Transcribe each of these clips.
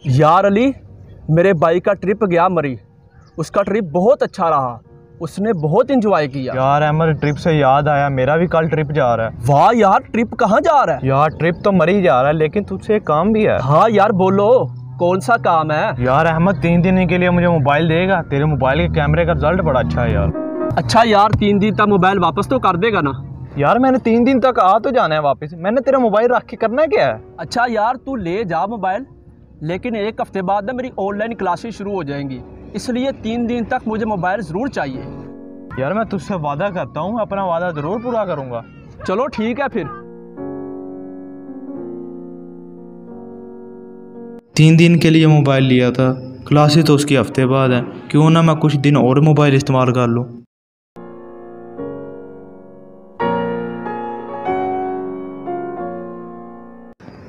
यार अली, मेरे भाई का ट्रिप गया मरी। उसका ट्रिप बहुत अच्छा रहा, उसने बहुत एंजॉय किया। यार अहमद, ट्रिप से याद आया, मेरा भी कल ट्रिप जा रहा है। वाह यार, ट्रिप कहाँ जा रहा है? यार ट्रिप तो मरी जा रहा है, लेकिन तुझसे एक काम भी है। हाँ यार बोलो, कौन सा काम है? यार अहमद, 3 दिन के लिए मुझे मोबाइल देगा? तेरे मोबाइल के कैमरे का रिजल्ट बड़ा अच्छा है यार। अच्छा यार, 3 दिन तक मोबाइल वापस तो कर देगा ना? यार मैंने 3 दिन तक आ तो जाना है वापस, मैंने तेरा मोबाइल रख के करना क्या है? अच्छा यार, तू ले जा मोबाइल, लेकिन 1 हफ्ते बाद ना मेरी ऑनलाइन क्लासेस शुरू हो जाएंगी, इसलिए 3 दिन तक मुझे मोबाइल ज़रूर चाहिए। यार मैं तुझसे वादा करता हूँ, अपना वादा ज़रूर पूरा करूँगा। चलो ठीक है फिर। 3 दिन के लिए मोबाइल लिया था, क्लासेस तो उसके हफ्ते बाद है, क्यों ना मैं कुछ दिन और मोबाइल इस्तेमाल कर लूँ।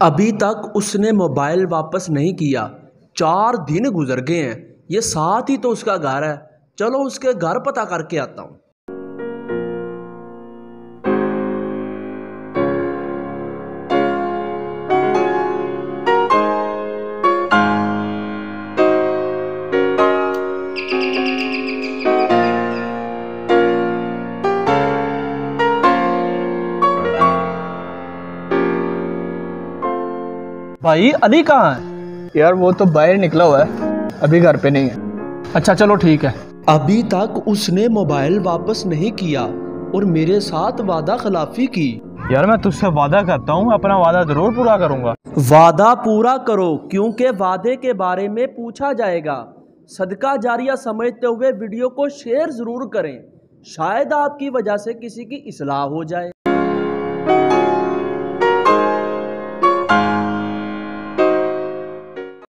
अभी तक उसने मोबाइल वापस नहीं किया, 4 दिन गुजर गए हैं। ये साथ ही तो उसका घर है, चलो उसके घर पता करके आता हूँ। भाई अली कहाँ है? यार वो तो बाहर निकला हुआ है, अभी घर पे नहीं है। अच्छा चलो ठीक है। अभी तक उसने मोबाइल वापस नहीं किया और मेरे साथ वादा खिलाफी की। यार मैं तुझसे वादा करता हूँ, अपना वादा ज़रूर पूरा करूँगा। वादा पूरा करो, क्योंकि वादे के बारे में पूछा जाएगा। सदका जारिया समझते हुए वीडियो को शेयर ज़रूर करें, शायद आपकी वजह से किसी की इस्लाह हो जाए।